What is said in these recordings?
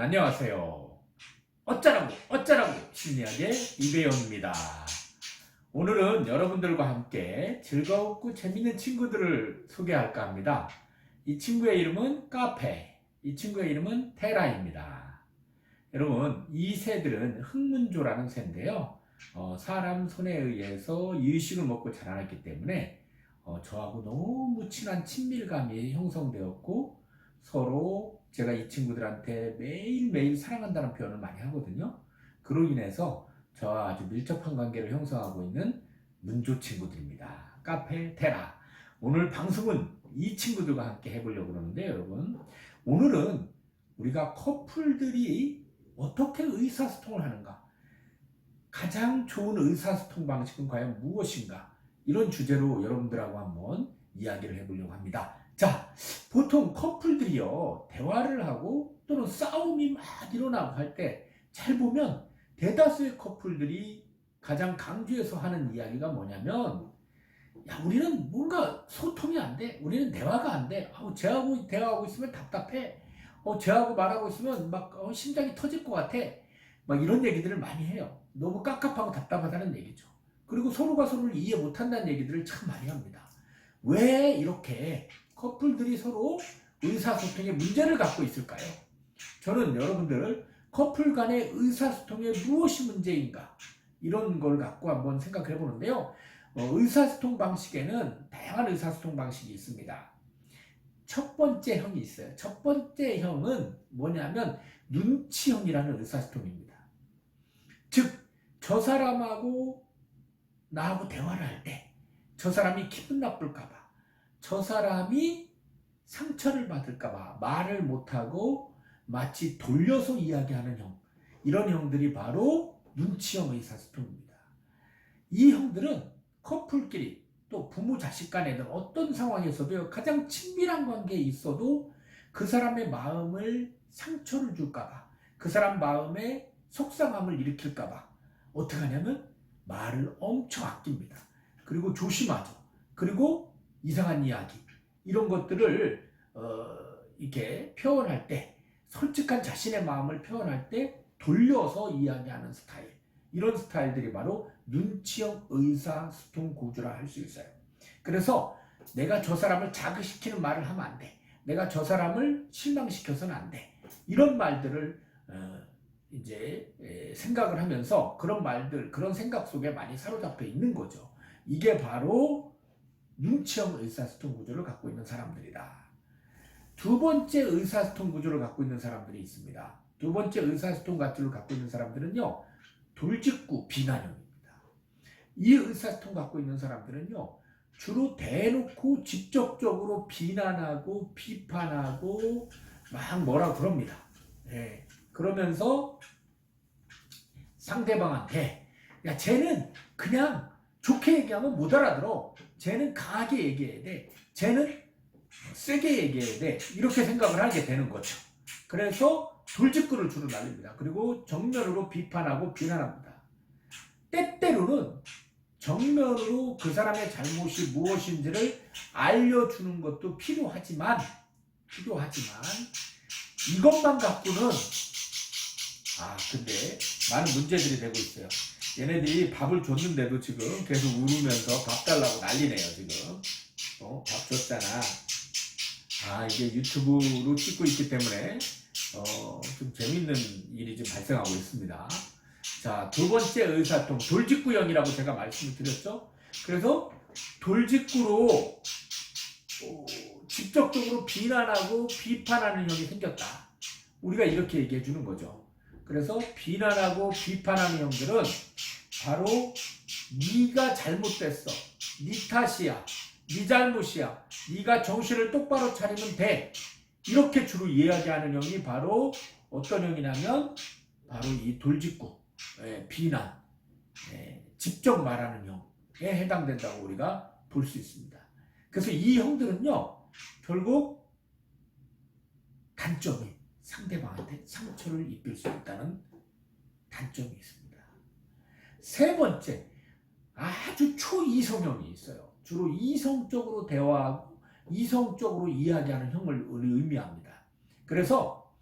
안녕하세요. 어쩌라고 심리학의 이배용입니다. 오늘은 여러분들과 함께 즐겁고 재밌는 친구들을 소개할까 합니다. 이 친구의 이름은 카페, 이 친구의 이름은 테라입니다. 여러분, 이 새들은 흑문조라는 새인데요. 사람 손에 의해서 이유식을 먹고 자라났기 때문에 저하고 너무 친한 친밀감이 형성되었고, 서로 제가 이 친구들한테 매일매일 사랑한다는 표현을 많이 하거든요. 그로 인해서 저와 아주 밀접한 관계를 형성하고 있는 문조 친구들입니다. 카페 테라. 오늘 방송은 이 친구들과 함께 해보려고 그러는데, 여러분, 오늘은 우리가 커플들이 어떻게 의사소통을 하는가, 가장 좋은 의사소통 방식은 과연 무엇인가, 이런 주제로 여러분들하고 한번 이야기를 해보려고 합니다. 자, 보통 커플들이요, 대화를 하고 또는 싸움이 막 일어나고 할 때 잘 보면 대다수의 커플들이 가장 강조해서 하는 이야기가 뭐냐면, 야, 우리는 뭔가 소통이 안 돼. 우리는 대화가 안 돼. 쟤하고 대화하고 있으면 답답해. 쟤하고 말하고 있으면 막 심장이 터질 것 같아. 막 이런 얘기들을 많이 해요. 너무 깝깝하고 답답하다는 얘기죠. 그리고 서로가 서로를 이해 못한다는 얘기들을 참 많이 합니다. 왜 이렇게 커플들이 서로 의사소통에 문제를 갖고 있을까요? 저는 여러분들 커플 간의 의사소통에 무엇이 문제인가, 이런 걸 갖고 한번 생각해 보는데요. 의사소통 방식에는 다양한 의사소통 방식이 있습니다. 첫 번째 형이 있어요. 첫 번째 형은 뭐냐면 눈치형이라는 의사소통입니다. 즉, 저 사람하고 나하고 대화를 할 때 저 사람이 기분 나쁠까봐, 저 사람이 상처를 받을까봐 말을 못하고 마치 돌려서 이야기하는 형, 이런 형들이 바로 눈치형 의사소통입니다. 이 형들은 커플끼리 또 부모 자식 간에는 어떤 상황에서도 가장 친밀한 관계에 있어도 그 사람의 마음을 상처를 줄까봐, 그 사람 마음에 속상함을 일으킬까봐 어떻게 하냐면 말을 엄청 아낍니다. 그리고 조심하죠. 그리고 이상한 이야기, 이런 것들을 이렇게 표현할 때, 솔직한 자신의 마음을 표현할 때 돌려서 이야기하는 스타일, 이런 스타일들이 바로 눈치형 의사소통 구조라 할 수 있어요. 그래서 내가 저 사람을 자극시키는 말을 하면 안 돼, 내가 저 사람을 실망시켜서는 안 돼, 이런 말들을 이제 생각을 하면서 그런 말들, 그런 생각 속에 많이 사로잡혀 있는 거죠. 이게 바로 눈치형 의사소통 구조를 갖고 있는 사람들이다. 두 번째 의사소통 구조를 갖고 있는 사람들이 있습니다. 두 번째 의사소통 구조를 갖고 있는 사람들은요, 돌직구 비난형입니다. 이 의사소통 갖고 있는 사람들은요, 주로 대놓고 직접적으로 비난하고 비판하고 막 뭐라고 그럽니다. 그러면서 상대방한테, 야, 쟤는 그냥 좋게 얘기하면 못 알아들어, 쟤는 강하게 얘기해야 돼, 쟤는 세게 얘기해야 돼, 이렇게 생각을 하게 되는 거죠. 그래서 돌직구를 주로 날립니다. 그리고 정면으로 비판하고 비난합니다. 때때로는 정면으로 그 사람의 잘못이 무엇인지를 알려주는 것도 필요하지만 이것만 갖고는 근데 많은 문제들이 되고 있어요. 얘네들이 밥을 줬는데도 지금 계속 울으면서 밥 달라고 난리네요. 지금 밥 줬잖아. 이게 유튜브로 찍고 있기 때문에 좀 재밌는 일이 좀 발생하고 있습니다. 자, 두 번째 의사소통, 돌직구형이라고 제가 말씀을 드렸죠. 그래서 돌직구로 직접적으로 비난하고 비판하는 형이 생겼다, 우리가 이렇게 얘기해 주는 거죠. 그래서 비난하고 비판하는 형들은 바로 네가 잘못됐어, 네 탓이야, 네 잘못이야, 네가 정신을 똑바로 차리면 돼, 이렇게 주로 이야기하는 형이 바로 어떤 형이냐면 바로 이 돌직구, 비난, 직접 말하는 형에 해당된다고 우리가 볼 수 있습니다. 그래서 이 형들은요, 결국 단점이 상대방한테 상처를 입힐 수 있다는 단점이 있습니다. 세 번째, 아주 초이성형이 있어요. 주로 이성적으로 대화하고 이성적으로 이야기하는 형을 의미합니다. 그래서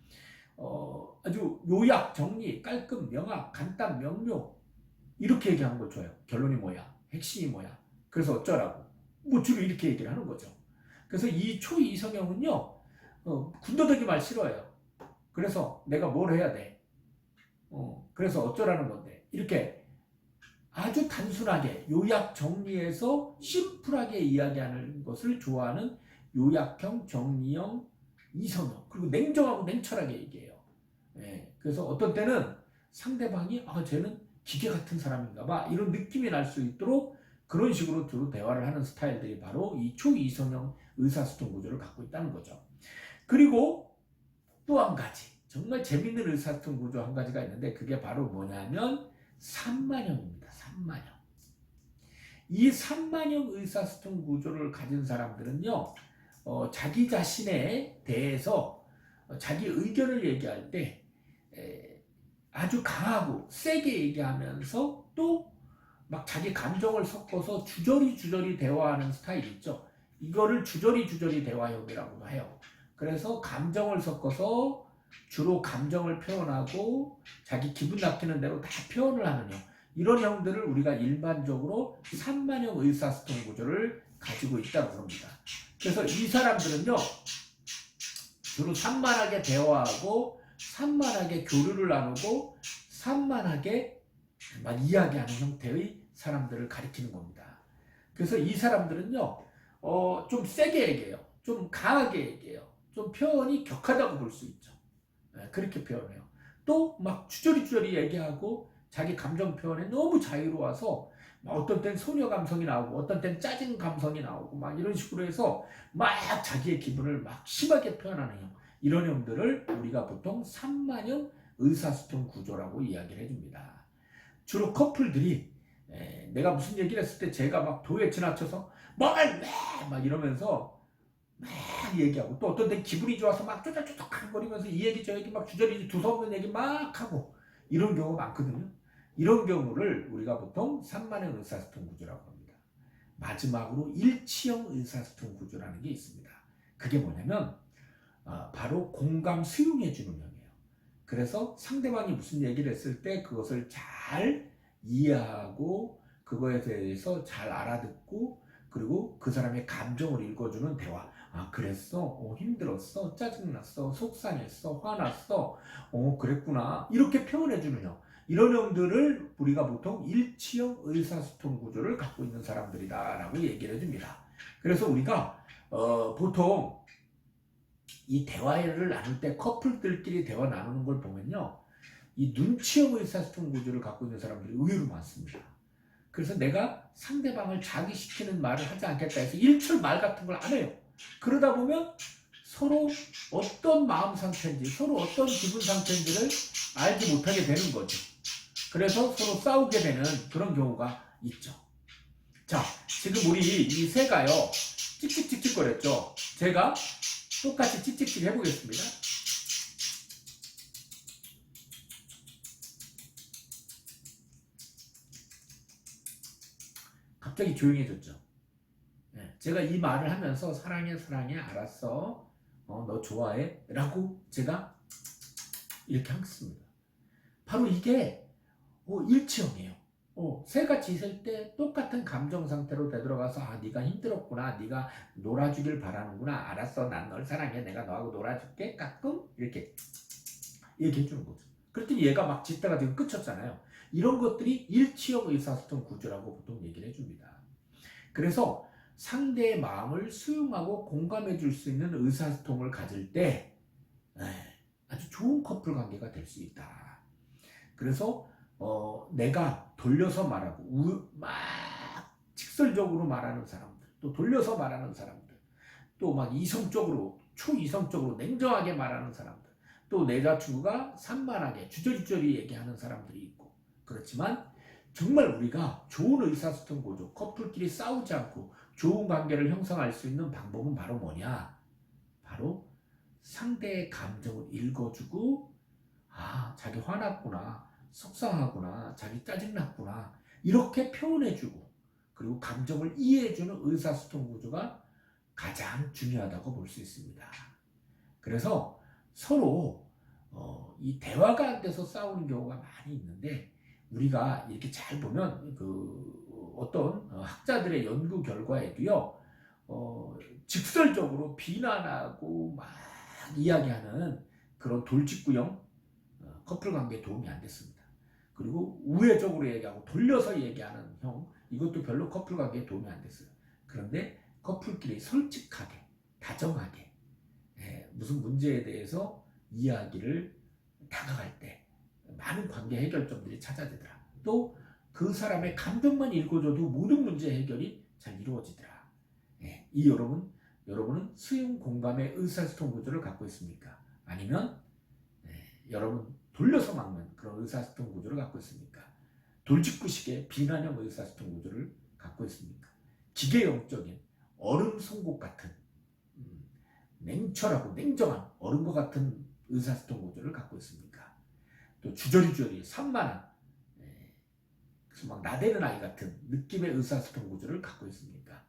아주 요약, 정리, 깔끔, 명확, 간단, 명료 이렇게 얘기하는 거 좋아요. 결론이 뭐야? 핵심이 뭐야? 그래서 어쩌라고? 뭐 주로 이렇게 얘기를 하는 거죠. 그래서 이 초이성형은요, 군더더기 말 싫어해요. 그래서 내가 뭘 해야 돼? 그래서 어쩌라는 건데? 이렇게 아주 단순하게 요약 정리해서 심플하게 이야기하는 것을 좋아하는 요약형, 정리형, 이성형. 그리고 냉정하고 냉철하게 얘기해요. 예, 그래서 어떤 때는 상대방이 쟤는 기계 같은 사람인가 봐 이런 느낌이 날 수 있도록 그런 식으로 주로 대화를 하는 스타일들이 바로 이 초이성형 의사소통 구조를 갖고 있다는 거죠. 그리고 또 한 가지 정말 재밌는 의사소통 구조 한 가지가 있는데 그게 바로 뭐냐면 산만형입니다. 산만형. 이 산만형 의사소통 구조를 가진 사람들은요, 자기 자신에 대해서 자기 의견을 얘기할 때 아주 강하고 세게 얘기하면서 또 막 자기 감정을 섞어서 주저리 대화하는 스타일 있죠. 이거를 주저리 대화형이라고도 해요. 그래서 감정을 섞어서 주로 감정을 표현하고 자기 기분 나쁘는 대로 다 표현을 하는 형. 이런 형들을 우리가 일반적으로 산만형 의사소통 구조를 가지고 있다고 합니다. 그래서 이 사람들은요, 주로 산만하게 대화하고 산만하게 교류를 나누고 산만하게 이야기하는 형태의 사람들을 가리키는 겁니다. 그래서 이 사람들은요, 좀 세게 얘기해요. 좀 강하게 얘기해요. 좀 표현이 격하다고 볼 수 있죠. 그렇게 표현해요. 또 막 주저리 얘기하고 자기 감정 표현에 너무 자유로워서 어떤 땐 소녀 감성이 나오고 어떤 땐 짜증 감성이 나오고 막 이런 식으로 해서 막 자기의 기분을 막 심하게 표현하는 형. 이런 형들을 우리가 보통 산만형 의사소통 구조라고 이야기를 해줍니다. 주로 커플들이 내가 무슨 얘기를 했을 때 제가 막 도에 지나쳐서 막 이러면서 막 얘기하고 또 어떤 때 기분이 좋아서 막 쪼작쪼작 거리면서 이 얘기 저 얘기 막 주저리 두서없는 얘기 막 하고 이런 경우가 많거든요. 이런 경우를 우리가 보통 산만형 의사소통 구조라고 합니다. 마지막으로 일치형 의사소통 구조라는 게 있습니다. 그게 뭐냐면 바로 공감 수용해주는 형이에요. 그래서 상대방이 무슨 얘기를 했을 때 그것을 잘 이해하고 그거에 대해서 잘 알아듣고 그리고 그 사람의 감정을 읽어주는 대화. 그랬어? 힘들었어? 짜증났어? 속상했어? 화났어? 그랬구나. 이렇게 표현해주는 형. 이런 형들을 우리가 보통 일치형 의사소통 구조를 갖고 있는 사람들이다라고 얘기를 해줍니다. 그래서 우리가 보통 이 대화를 나눌 때 커플들끼리 대화 나누는 걸 보면요, 이 눈치형 의사소통 구조를 갖고 있는 사람들이 의외로 많습니다. 그래서 내가 상대방을 자기시키는 말을 하지 않겠다 해서 일철 말 같은 걸 안 해요. 그러다 보면 서로 어떤 마음 상태인지 서로 어떤 기분 상태인지를 알지 못하게 되는 거죠. 그래서 서로 싸우게 되는 그런 경우가 있죠. 자, 지금 우리 이 새가요 찍찍찍찍 거렸죠. 제가 똑같이 찍찍찍 해보겠습니다. 갑자기 조용해졌죠. 제가 이 말을 하면서 사랑해 알았어, 너 좋아해 라고 제가 이렇게 하겠습니다. 바로 이게 일치형이에요. 새가 짖을 때 똑같은 감정 상태로 되돌아가서 네가 힘들었구나, 네가 놀아주길 바라는구나, 알았어, 난 널 사랑해, 내가 너하고 놀아줄게, 가끔 이렇게 해주는 거죠. 그랬더니 얘가 막 짖다가 지금 끝쳤잖아요. 이런 것들이 일치형 의사소통 구조라고 보통 얘기를 해줍니다. 그래서 상대의 마음을 수용하고 공감해 줄 수 있는 의사소통을 가질 때 아주 좋은 커플 관계가 될 수 있다. 그래서 내가 돌려서 말하고 막 직설적으로 말하는 사람들, 또 돌려서 말하는 사람들, 또 막 이성적으로 초이성적으로 냉정하게 말하는 사람들, 또 내 여자친구가 산만하게 주저리 얘기하는 사람들이 있고, 그렇지만 정말 우리가 좋은 의사소통 구조, 커플끼리 싸우지 않고 좋은 관계를 형성할 수 있는 방법은 바로 뭐냐? 바로 상대의 감정을 읽어주고 자기 화났구나, 속상하구나, 자기 짜증났구나 이렇게 표현해주고 그리고 감정을 이해해주는 의사소통 구조가 가장 중요하다고 볼 수 있습니다. 그래서 서로 이 대화가 안 돼서 싸우는 경우가 많이 있는데, 우리가 이렇게 잘 보면 어떤 학자들의 연구 결과에도요, 직설적으로 비난하고 막 이야기하는 그런 돌직구형 커플 관계에 도움이 안 됐습니다. 그리고 우회적으로 얘기하고 돌려서 얘기하는 형, 이것도 별로 커플 관계에 도움이 안 됐어요. 그런데 커플끼리 솔직하게, 다정하게, 무슨 문제에 대해서 이야기를 다가갈 때 많은 관계 해결점들이 찾아지더라. 또 그 사람의 감정만 읽어줘도 모든 문제 해결이 잘 이루어지더라. 여러분은 수용 공감의 의사소통 구조를 갖고 있습니까? 아니면 여러분 돌려서 막는 그런 의사소통 구조를 갖고 있습니까? 돌직구식의 비난형 의사소통 구조를 갖고 있습니까? 기계형적인 얼음 송곳 같은 냉철하고 냉정한 얼음과 같은 의사소통 구조를 갖고 있습니까? 또 주저리주저리 산만한 그래서 막 나대는 아이 같은 느낌의 의사소통 구조를 갖고 있습니까?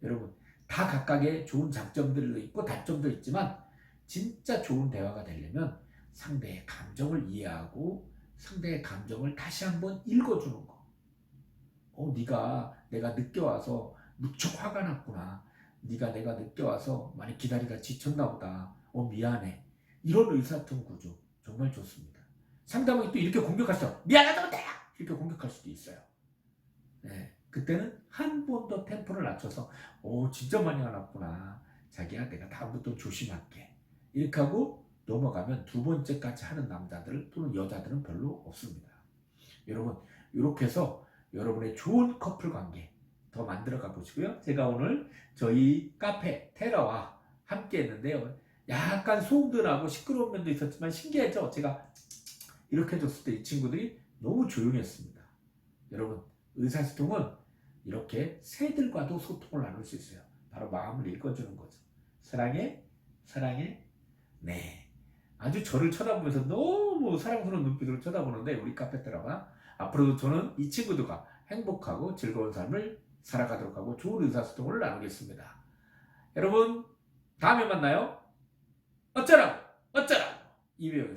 여러분, 다 각각의 좋은 장점들도 있고 단점도 있지만 진짜 좋은 대화가 되려면 상대의 감정을 이해하고 상대의 감정을 다시 한번 읽어주는 거. 내가 늦게 와서 무척 화가 났구나. 내가 늦게 와서 많이 기다리다 지쳤나 보다. 미안해. 이런 의사소통 구조 정말 좋습니다. 상대방이 또 이렇게 공격하시죠. 미안하다고 내가 이렇게 공격할 수도 있어요. 그때는 한 번 더 템포를 낮춰서 진짜 많이 화났구나. 자기야, 내가 다음부터 조심할게. 이렇게 하고 넘어가면 두 번째까지 하는 남자들 또는 여자들은 별로 없습니다. 여러분, 이렇게 해서 여러분의 좋은 커플 관계 더 만들어 가보시고요. 제가 오늘 저희 카페 테라와 함께 했는데요. 약간 소음도 나고 시끄러운 면도 있었지만 신기하죠? 제가 이렇게 해줬을 때 이 친구들이 너무 조용했습니다. 여러분, 의사소통은 이렇게 새들과도 소통을 나눌 수 있어요. 바로 마음을 읽어주는 거죠. 사랑해, 사랑해. 네. 아주 저를 쳐다보면서 너무 사랑스러운 눈빛으로 쳐다보는데 우리 카페테라가 앞으로도 저는 이 친구들과 행복하고 즐거운 삶을 살아가도록 하고 좋은 의사소통을 나누겠습니다. 여러분, 다음에 만나요. 어쩌라고 이배우